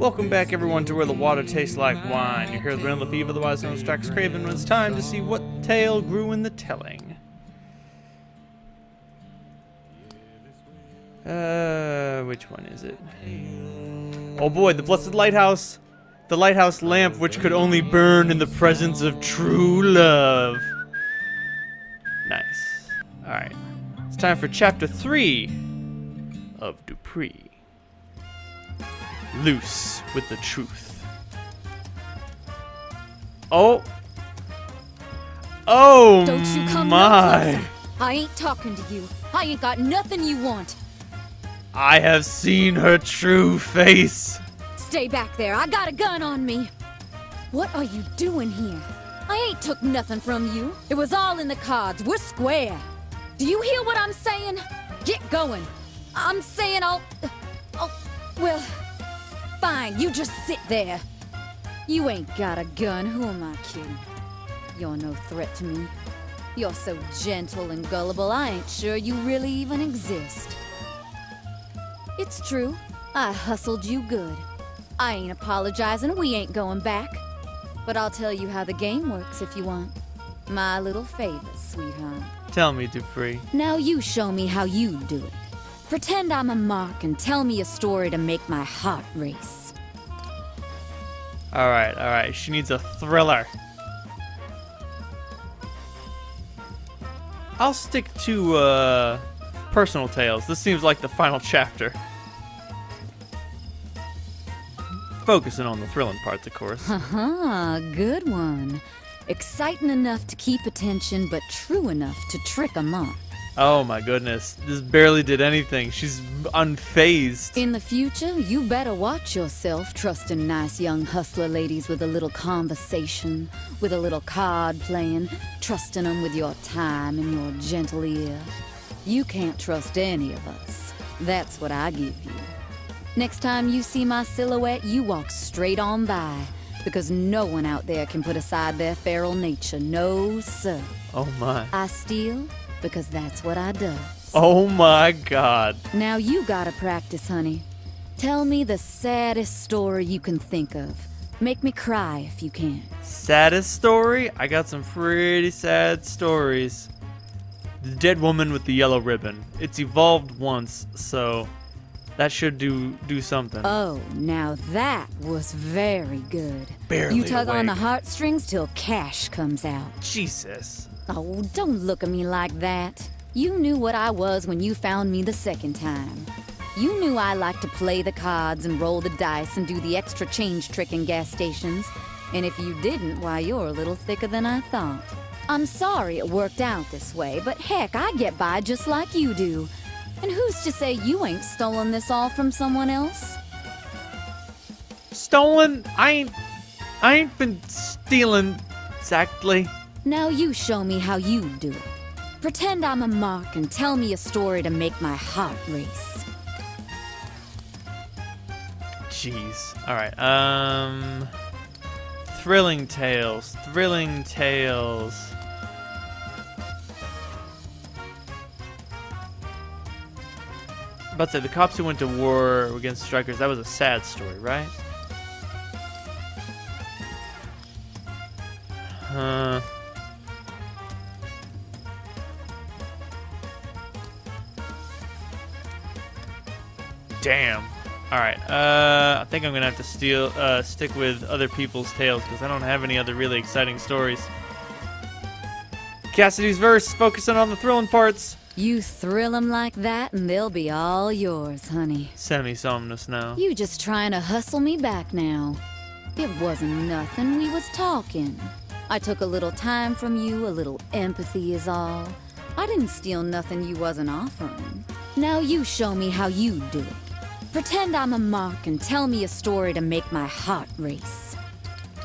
Welcome back, everyone, to Where the Water Tastes Like Wine. You're here with Randall Lefebvre, otherwise known as DraxxKraven, and it's time to see what tale grew in the telling. Which one is it? Oh boy, the Blessed Lighthouse! The lighthouse lamp which could only burn in the presence of true love. Nice. Alright. It's time for Chapter 3 of Dupree. Loose with the truth. Oh. Oh, don't you come my. No closer. I ain't talking to you. I ain't got nothing you want. I have seen her true face. Stay back there. I got a gun on me. What are you doing here? I ain't took nothing from you. It was all in the cards. We're square. Do you hear what I'm saying? Get going. I'm saying well, fine. You just sit there. You ain't got a gun. Who am I kidding? You're no threat to me. You're so gentle and gullible, I ain't sure you really even exist. It's true. I hustled you good. I ain't apologizing. We ain't going back. But I'll tell you how the game works if you want. My little favor, sweetheart. Tell me, Dupree. Now you show me how you do it. Pretend I'm a mark and tell me a story to make my heart race. Alright. She needs a thriller. I'll stick to, personal tales. This seems like the final chapter. Focusing on the thrilling parts, of course. Haha, good one. Exciting enough to keep attention, but true enough to trick a monk. Oh my goodness, this barely did anything. She's unfazed. In the future, you better watch yourself trusting nice young hustler ladies with a little conversation, with a little card playing, trusting them with your time and your gentle ear. You can't trust any of us. That's what I give you. Next time you see my silhouette, you walk straight on by, because no one out there can put aside their feral nature. No, sir. Oh my. I steal because that's what I do. Oh my god. Now you gotta practice, honey. Tell me the saddest story you can think of. Make me cry if you can. Saddest story? I got some pretty sad stories. The dead woman with the yellow ribbon. It's evolved once, so that should do something. Oh, now that was very good. Barely You tug on awake. the heartstrings till cash comes out. Jesus. Oh, don't look at me like that. You knew what I was when you found me the second time. You knew I liked to play the cards and roll the dice and do the extra change trick in gas stations. And if you didn't, why, you're a little thicker than I thought. I'm sorry it worked out this way, but heck, I get by just like you do. And who's to say you ain't stolen this all from someone else? Stolen? I ain't been stealing exactly. Now you show me how you do it. Pretend I'm a mark and tell me a story to make my heart race. Jeez. Alright, Thrilling tales. About to say, the cops who went to war against strikers, that was a sad story, right? Damn. Alright, I think I'm gonna have to stick with other people's tales, because I don't have any other really exciting stories. Cassidy's verse, focusing on the thrilling parts. You thrill 'em like that and they'll be all yours, honey. Semi-somnus now. You just trying to hustle me back now. It wasn't nothing, we was talking. I took a little time from you, a little empathy is all. I didn't steal nothing you wasn't offering. Now you show me how you do it. Pretend I'm a mark and tell me a story to make my heart race.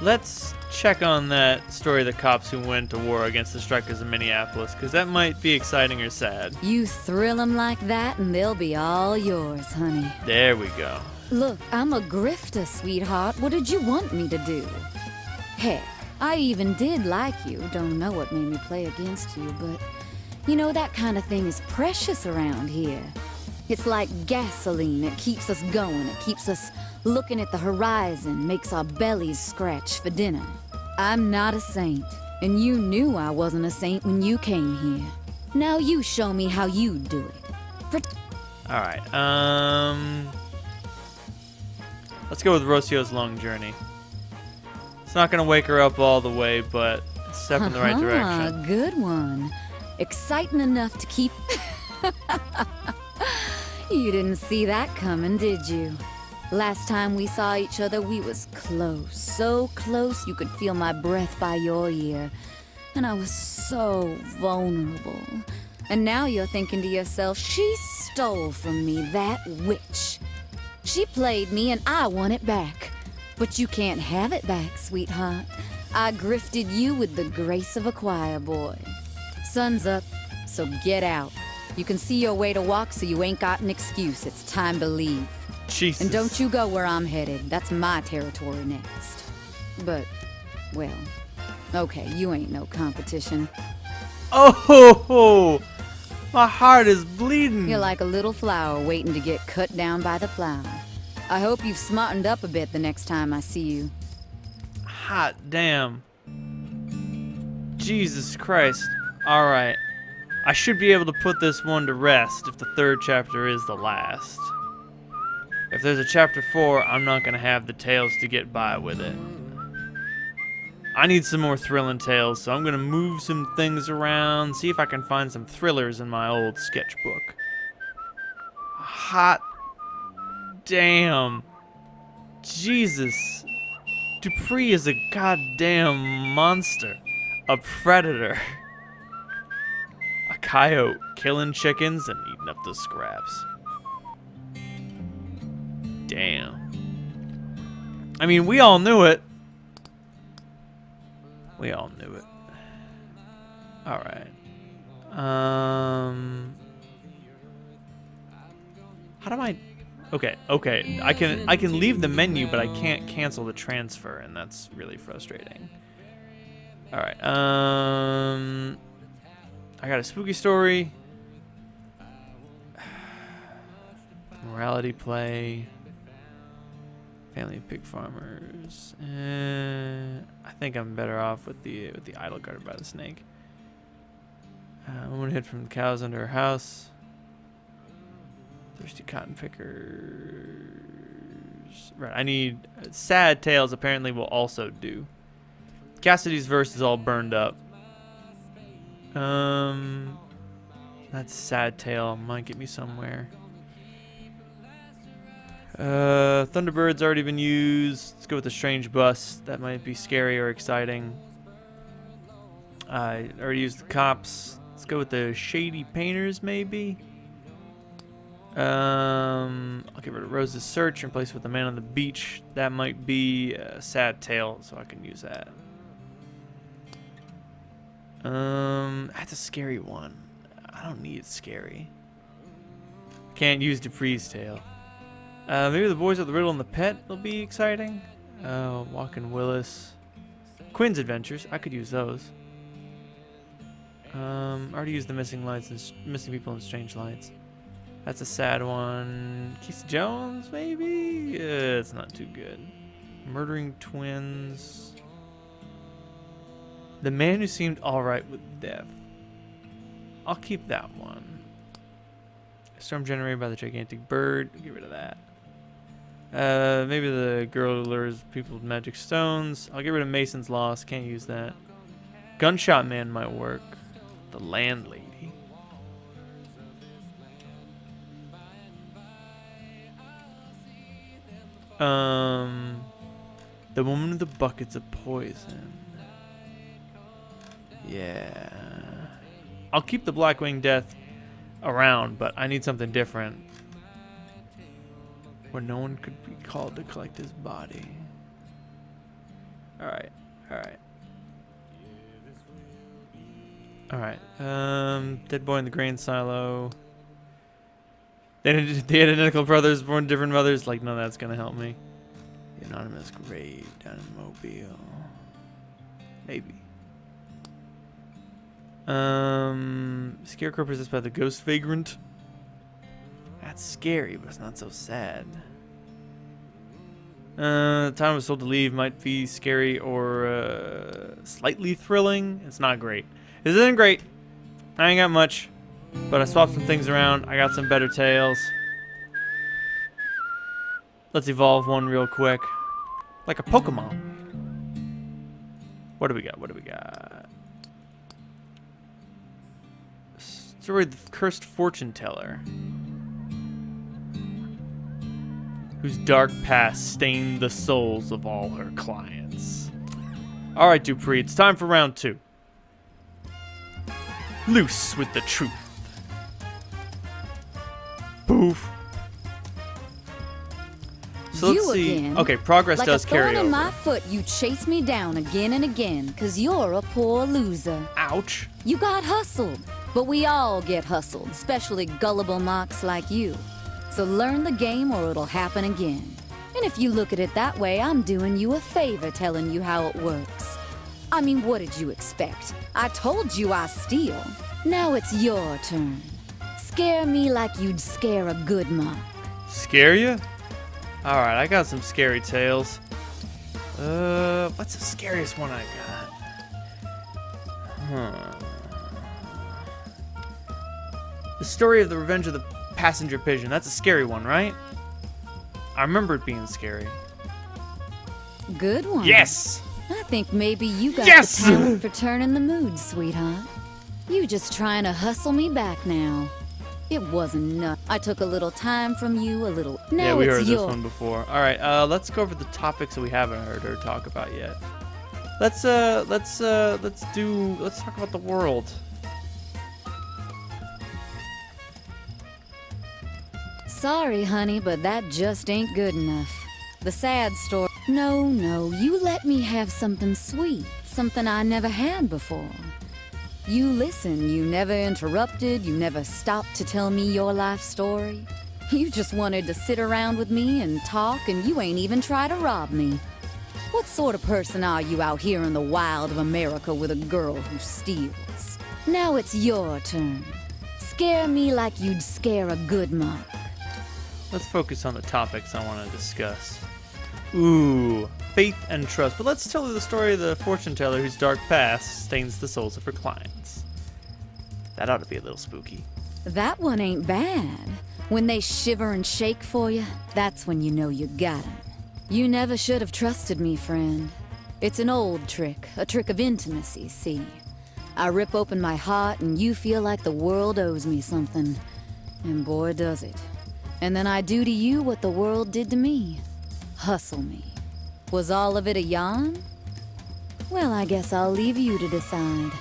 Let's check on that story of the cops who went to war against the strikers in Minneapolis, because that might be exciting or sad. You thrill 'em like that and they'll be all yours, honey. There we go. Look, I'm a grifter, sweetheart. What did you want me to do? Heck, I even did like you. Don't know what made me play against you, but you know, that kind of thing is precious around here. It's like gasoline. It keeps us going. It keeps us looking at the horizon, makes our bellies scratch for dinner. I'm not a saint, and you knew I wasn't a saint when you came here. Now you show me how you do it. All right. Let's go with Rocio's long journey. It's not gonna wake her up all the way, but it's a step in the right direction. Good one. Exciting enough to keep... You didn't see that coming, did you? Last time we saw each other, we was close. So close you could feel my breath by your ear. And I was so vulnerable. And now you're thinking to yourself, she stole from me, that witch. She played me and I want it back. But you can't have it back, sweetheart. I grifted you with the grace of a choir boy. Sun's up, so get out. You can see your way to walk, so you ain't got an excuse. It's time to leave. Jesus. And don't you go where I'm headed. That's my territory next. But, well, okay, you ain't no competition. Oh, ho, ho. My heart is bleeding. You're like a little flower waiting to get cut down by the plow. I hope you've smartened up a bit the next time I see you. Hot damn. Jesus Christ. All right. I should be able to put this one to rest if the third chapter is the last. If there's a chapter 4, I'm not going to have the tales to get by with it. I need some more thrilling tales, so I'm going to move some things around, see if I can find some thrillers in my old sketchbook. Hot damn. Jesus. Dupree is a goddamn monster. A predator. A coyote killing chickens and eating up the scraps. Damn. I mean, we all knew it. We all knew it. All right. How do I? Okay. I can leave the menu, but I can't cancel the transfer, and that's really frustrating. All right. I got a spooky story. Morality play. Family of pig farmers. I think I'm better off with the idol guarded by the snake. Woman hid from the cows under her house. Thirsty cotton pickers. Right, I need sad tales. Apparently, will also do. Cassidy's verse is all burned up. That's sad tale. Might get me somewhere. Thunderbird's already been used. Let's go with the strange bus. That might be scary or exciting. I already used the cops. Let's go with the shady painters, maybe. I'll get rid of Rose's search and replace it with the man on the beach. That might be a sad tale, so I can use that. That's a scary one. I don't need scary. Can't use Dupree's tale. Maybe the boys with the riddle and the pet will be exciting. Walking Willis. Quinn's adventures. I could use those. Already used the missing lights and missing people in strange lights. That's a sad one. Keith Jones, maybe? It's not too good. Murdering twins. The man who seemed alright with death. I'll keep that one. Storm generated by the gigantic bird. Get rid of that. Maybe the girl who lures people with magic stones. I'll get rid of Mason's Loss. Can't use that. Gunshot Man might work. The landlady. The woman with the buckets of poison. Yeah. I'll keep the Blackwing Death around, but I need something different. Where no one could be called to collect his body. Alright. Dead boy in the grain silo. They had identical brothers born to different mothers. Like, none of that's gonna help me. The anonymous grave down in Mobile. Maybe. Scarecrow possessed by the ghost vagrant. It's scary, but it's not so sad. The time I was told to leave might be scary or slightly thrilling. It's not great. It isn't great. I ain't got much, but I swapped some things around. I got some better tails. Let's evolve one real quick. Like a Pokemon. What do we got? What do we got? Story of the Cursed Fortune Teller, whose dark past stained the souls of all her clients. Alright, Dupree, it's time for round 2. Loose with the truth. Poof. So let's see. Again. Okay, progress like does carry over. Like a thorn in over. my foot, you chase me down again and again, 'cause you're a poor loser. Ouch. You got hustled, but we all get hustled, especially gullible mocks like you. So learn the game or it'll happen again. And if you look at it that way, I'm doing you a favor telling you how it works. I mean, what did you expect? I told you I steal. Now it's your turn. Scare me like you'd scare a good mock. Scare you? Alright, I got some scary tales. What's the scariest one I got? The story of the revenge of the passenger pigeon. That's a scary one, right? I remember it being scary. Good one. Yes! I think maybe you got Yes! the talent for turning the mood, sweetheart. You just trying to hustle me back now. It wasn't enough. I took a little time from you, a little. Now Yeah, we it's heard this your. one before. All right, let's go over the topics that we haven't heard her talk about yet. Let's talk about the world. Sorry, honey, but that just ain't good enough. The sad story. No, you let me have something sweet, something I never had before. You listened, you never interrupted, you never stopped to tell me your life story. You just wanted to sit around with me and talk, and you ain't even try to rob me. What sort of person are you out here in the wild of America with a girl who steals? Now it's your turn. Scare me like you'd scare a good mock. Let's focus on the topics I want to discuss. Ooh, faith and trust. But let's tell her the story of the fortune teller whose dark past stains the souls of her clients. That ought to be a little spooky. That one ain't bad. When they shiver and shake for you, that's when you know you got 'em. You never should have trusted me, friend. It's an old trick, a trick of intimacy, see? I rip open my heart and you feel like the world owes me something. And boy, does it. And then I do to you what the world did to me. Hustle me. Was all of it a yarn? Well, I guess I'll leave you to decide.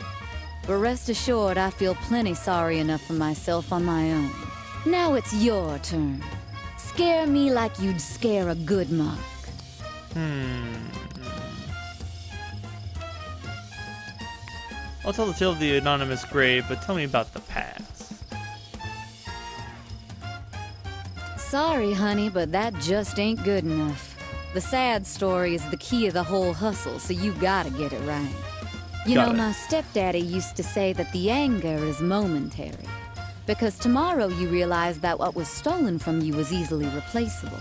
But rest assured, I feel plenty sorry enough for myself on my own. Now it's your turn. Scare me like you'd scare a good mock. I'll tell the tale of the anonymous grave, but tell me about the past. Sorry, honey, but that just ain't good enough. The sad story is the key of the whole hustle, so you gotta get it right. You Got know, it. my stepdaddy used to say that the anger is momentary, because tomorrow you realize that what was stolen from you was easily replaceable.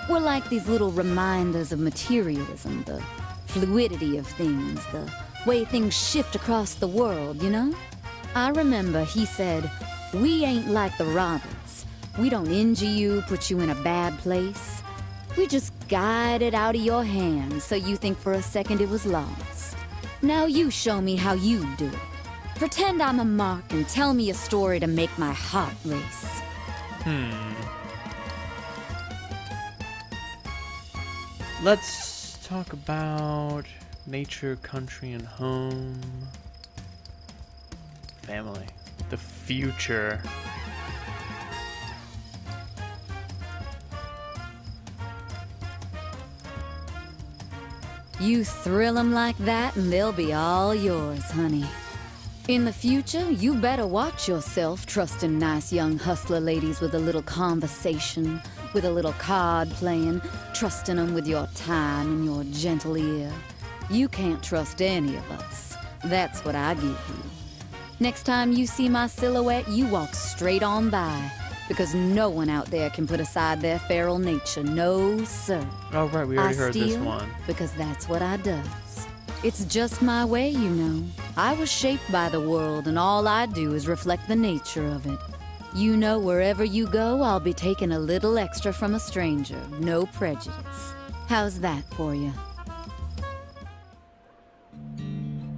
We're like these little reminders of materialism, the fluidity of things, the way things shift across the world, you know? I remember he said, "We ain't like the robbers. We don't injure you, put you in a bad place. We just guide it out of your hands so you think for a second it was lost. Now you show me how you do it. Pretend I'm a mark and tell me a story to make my heart race." Let's talk about nature, country, and home. Family. The future. You thrill 'em like that and they'll be all yours, honey. In the future, you better watch yourself trusting nice young hustler ladies with a little conversation, with a little card playing, trusting 'em with your time and your gentle ear. You can't trust any of us. That's what I give you. Next time you see my silhouette, you walk straight on by. Because no one out there can put aside their feral nature. No, sir. Oh, right, we already heard this steal one. because that's what I does. It's just my way, you know. I was shaped by the world, and all I do is reflect the nature of it. You know, wherever you go, I'll be taking a little extra from a stranger. No prejudice. How's that for you?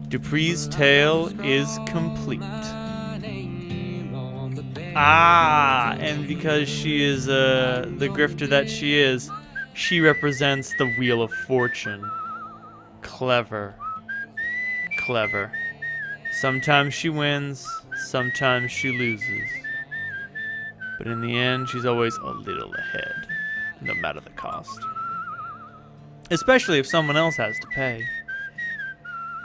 Dupree's tale is complete. Ah, and because she is the grifter that she is, she represents the Wheel of Fortune. Clever. Clever. Sometimes she wins, sometimes she loses. But in the end, she's always a little ahead, no matter the cost. Especially if someone else has to pay.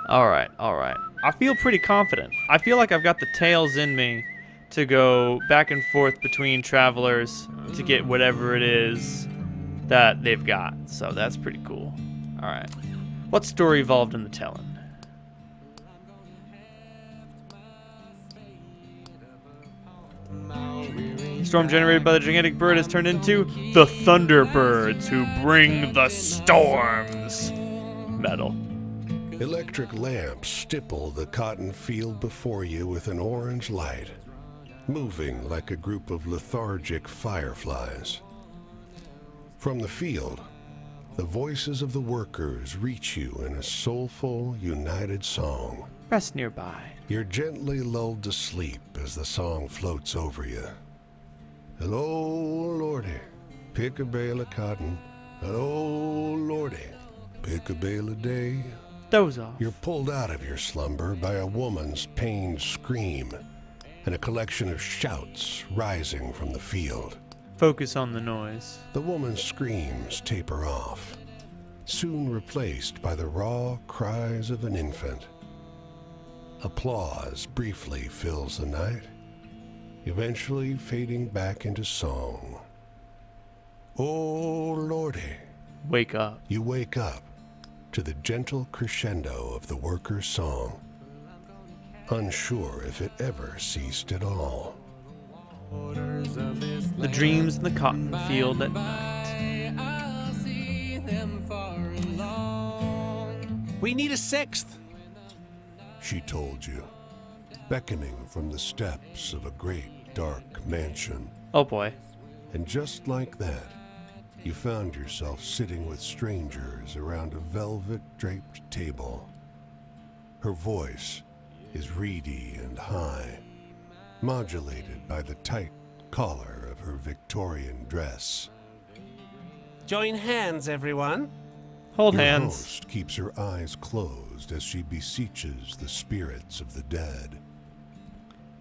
Alright, alright. I feel pretty confident. I feel like I've got the tails in me to go back and forth between travelers to get whatever it is that they've got. So that's pretty cool. Alright. What story evolved in the telling? The storm generated by the gigantic bird has turned into the Thunderbirds who bring the storms. Metal. Electric lamps stipple the cotton field before you with an orange light, moving like a group of lethargic fireflies. From the field, the voices of the workers reach you in a soulful, united song. Rest nearby. You're gently lulled to sleep as the song floats over you. Hello, Lordy, pick a bale of cotton. Hello, Lordy, pick a bale a day. Doze off. You're pulled out of your slumber by a woman's pained scream and a collection of shouts rising from the field. Focus on the noise. The woman's screams taper off, soon replaced by the raw cries of an infant. Applause briefly fills the night, eventually fading back into song. Oh, Lordy. Wake up. You wake up to the gentle crescendo of the worker's song, unsure if it ever ceased at all. The dreams in the cotton field at night. We need a sixth. She told you, beckoning from the steps of a great dark mansion. Oh boy. And just like that, you found yourself sitting with strangers around a velvet-draped table. Her voice is reedy and high, modulated by the tight collar of her Victorian dress. Join hands, everyone. Hold Your hands. host keeps her eyes closed as she beseeches the spirits of the dead.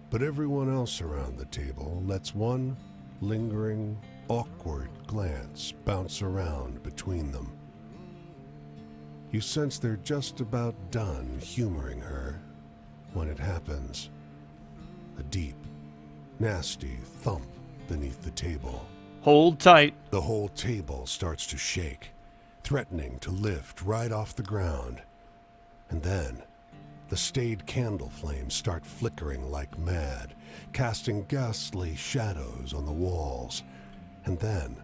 But everyone else around the table lets one lingering, awkward glance bounce around between them. You sense they're just about done humoring her when it happens. A deep, nasty thump beneath the table. Hold tight. The whole table starts to shake, threatening to lift right off the ground. And then, the staid candle flames start flickering like mad, casting ghastly shadows on the walls. And then,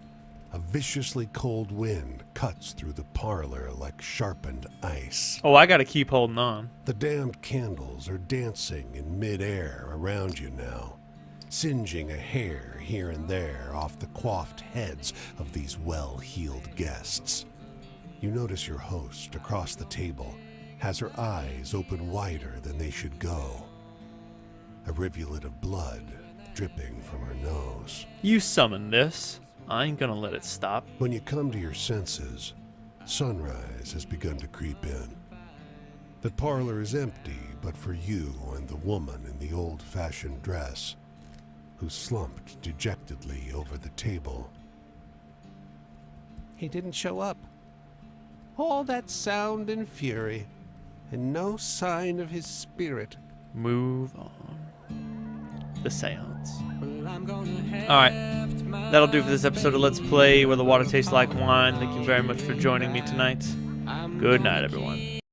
a viciously cold wind cuts through the parlor like sharpened ice. Oh, I gotta keep holding on. The damned candles are dancing in midair around you now, singeing a hair here and there off the coiffed heads of these well-heeled guests. You notice your host across the table has her eyes open wider than they should go. A rivulet of blood dripping from her nose. You summoned this. I ain't gonna let it stop. When you come to your senses, sunrise has begun to creep in. The parlor is empty but for you and the woman in the old-fashioned dress, who slumped dejectedly over the table. He didn't show up. All that sound and fury, and no sign of his spirit. Move on. The seance. Alright. That'll do for this episode of Let's Play Where the Water Tastes Like Wine. Thank you very much for joining me tonight. Good night, everyone.